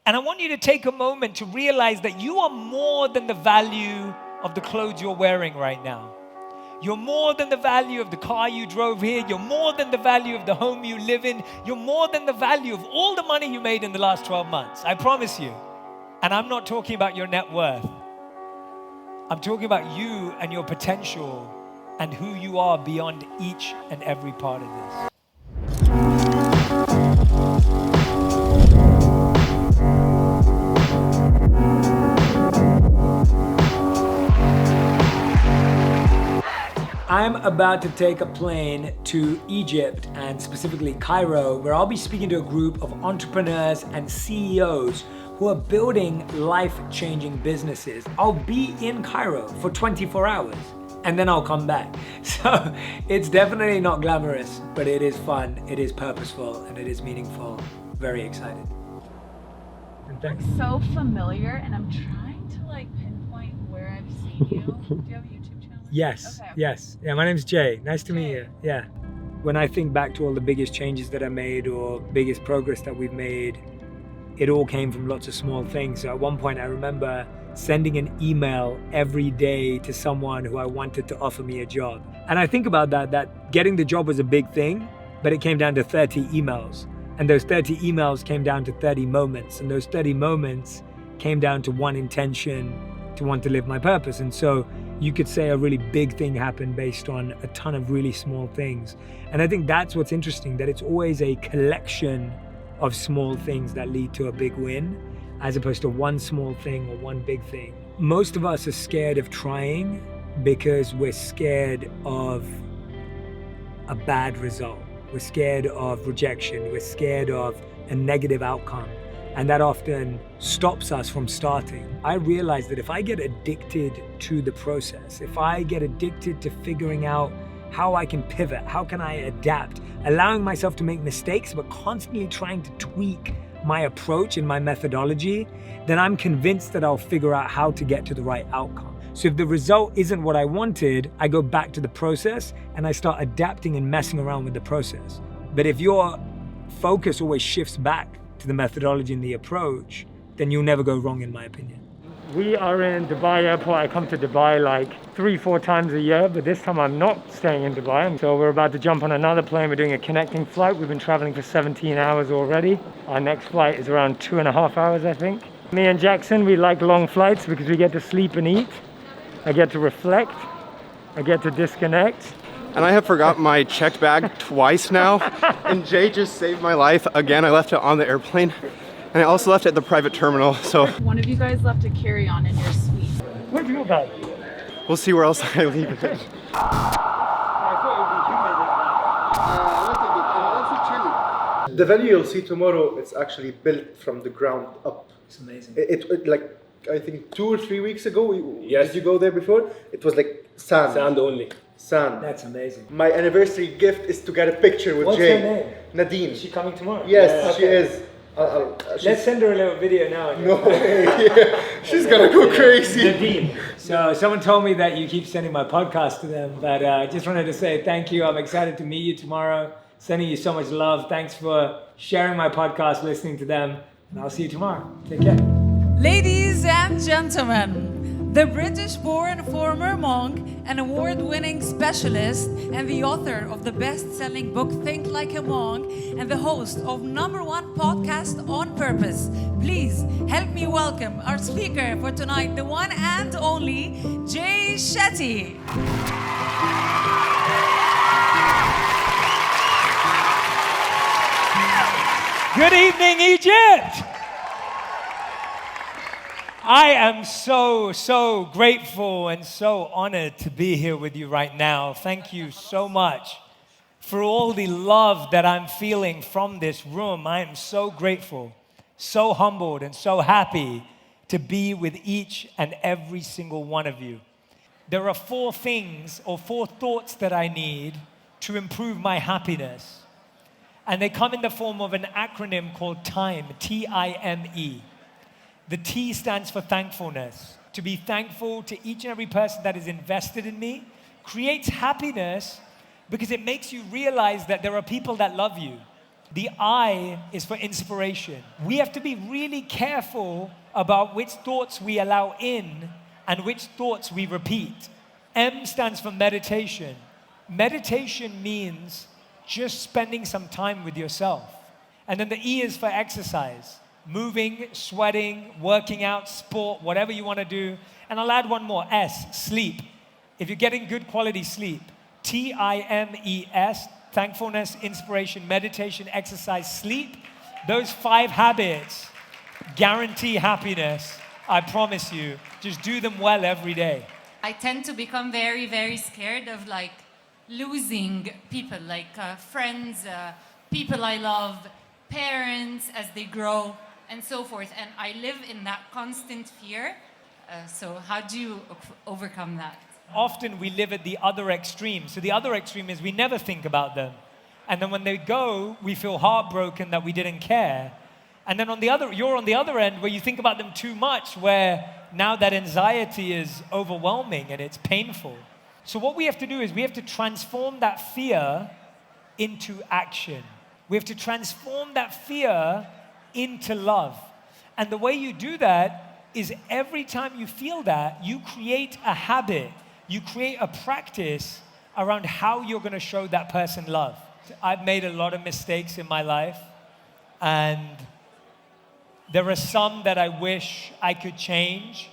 And I want you to take a moment to realize that you are more than the value of the clothes you're wearing right now. You're more than the value of the car you drove here. You're more than the value of the home you live in. You're more than the value of all the money you made in the last 12 months. I promise you. And I'm not talking about your net worth. I'm talking about you and your potential and who you are beyond each and every part of this. I'm about to take a plane to Egypt and specifically Cairo, where I'll be speaking to a group of entrepreneurs and CEOs who are building life-changing businesses. I'll be in Cairo for 24 hours and then I'll come back. So it's definitely not glamorous, but it is fun, it is purposeful, and it is meaningful. Very excited. It's so familiar, and I'm trying to pinpoint where I've seen you. Do you have a YouTube channel? Yes, okay. yes. Yeah, my name's Jay. Nice to meet you. Yeah. When I think back to all the biggest changes that I made or biggest progress that we've made, it all came from lots of small things. So at one point I remember sending an email every day to someone who I wanted to offer me a job. And I think about that getting the job was a big thing, but it came down to 30 emails. And those 30 emails came down to 30 moments. And those 30 moments came down to one intention, to want to live my purpose. And so you could say a really big thing happened based on a ton of really small things. And I think that's what's interesting, that it's always a collection of small things that lead to a big win, as opposed to one small thing or one big thing. Most of us are scared of trying because we're scared of a bad result. We're scared of rejection. We're scared of a negative outcome. And that often stops us from starting. I realized that if I get addicted to the process, if I get addicted to figuring out how I can pivot, how can I adapt, allowing myself to make mistakes, but constantly trying to tweak my approach and my methodology, then I'm convinced that I'll figure out how to get to the right outcome. So if the result isn't what I wanted, I go back to the process and I start adapting and messing around with the process. But if your focus always shifts back to the methodology and the approach, then you'll never go wrong, in my opinion. We are in Dubai airport. I come to Dubai like 3-4 times a year, but this time I'm not staying in Dubai. And so we're about to jump on another plane. We're doing a connecting flight. We've been traveling for 17 hours already. Our next flight is around 2.5 hours, I think. Me and Jackson, we like long flights because we get to sleep and eat. I get to reflect. I get to disconnect. And I have forgotten my checked bag twice now. And Jay just saved my life again. I left it on the airplane. And I also left it at the private terminal, so. One of you guys left a carry-on in your suite. Where'd you go back? We'll see where else I leave it. The value you'll see tomorrow, it's actually built from the ground up. It's amazing. It like, I think 2 or 3 weeks ago, Yes. did you go there before? It was like sand. Sand only. Sand. That's amazing. My anniversary gift is to get a picture with What's Jay. her name? Nadine. Is she coming tomorrow? Yes, Yeah. she is. Let's send her a little video now. No way. Yeah. She's gonna go crazy. Nadine. So someone told me that you keep sending my podcast to them, but I just wanted to say thank you. I'm excited to meet you tomorrow. Sending you so much love. Thanks for sharing my podcast, listening to them, and I'll see you tomorrow. Take care. Ladies and gentlemen, the British-born former monk, an award-winning specialist, and the author of the best-selling book Think Like a Monk, and the host of #1 podcast On Purpose. Please help me welcome our speaker for tonight, the one and only Jay Shetty. Good evening, Egypt. I am so grateful and so honored to be here with you right now. Thank you so much for all the love that I'm feeling from this room. I am so grateful, so humbled, and so happy to be with each and every single one of you. There are 4 things or 4 thoughts that I need to improve my happiness. And they come in the form of an acronym called TIME, T-I-M-E. The T stands for thankfulness. To be thankful to each and every person that is invested in me creates happiness because it makes you realize that there are people that love you. The I is for inspiration. We have to be really careful about which thoughts we allow in and which thoughts we repeat. M stands for meditation. Meditation means just spending some time with yourself. And then the E is for exercise. Moving, sweating, working out, sport, whatever you want to do. And I'll add one more, S, sleep. If you're getting good quality sleep, TIMES, thankfulness, inspiration, meditation, exercise, sleep, those 5 habits guarantee happiness. I promise you. Just do them well every day. I tend to become very, very scared of like losing people, like friends, people I love, parents as they grow, and so forth. And I live in that constant fear. So how do you overcome that? Often we live at the other extreme. So the other extreme is we never think about them. And then when they go, we feel heartbroken that we didn't care. And then you're on the other end where you think about them too much, where now that anxiety is overwhelming and it's painful. So what we have to do is we have to transform that fear into action. We have to transform that fear into love. And the way you do that is every time you feel that, you create a habit. You create a practice around how you're going to show that person love. I've made a lot of mistakes in my life, and there are some that I wish I could change,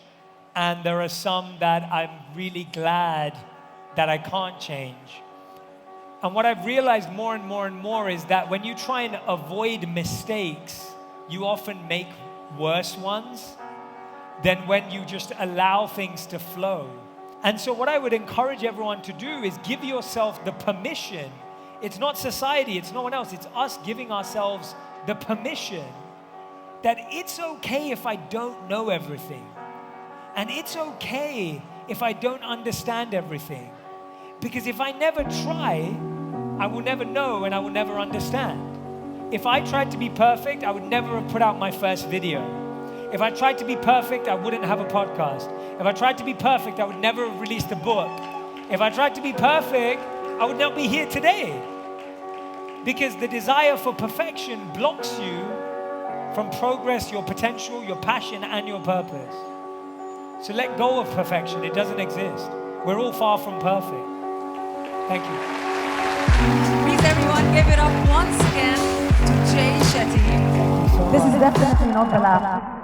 and there are some that I'm really glad that I can't change. And what I've realized more and more and more is that when you try and avoid mistakes, you often make worse ones than when you just allow things to flow. And so what I would encourage everyone to do is give yourself the permission. It's not society, it's no one else, it's us giving ourselves the permission that it's okay if I don't know everything. And it's okay if I don't understand everything. Because if I never try, I will never know and I will never understand. If I tried to be perfect, I would never have put out my first video. If I tried to be perfect, I wouldn't have a podcast. If I tried to be perfect, I would never have released a book. If I tried to be perfect, I would not be here today. Because the desire for perfection blocks you from progress, your potential, your passion, and your purpose. So let go of perfection. It doesn't exist. We're all far from perfect. Thank you. Please, everyone, give it up once again to Jay Shetty. This is definitely not the last.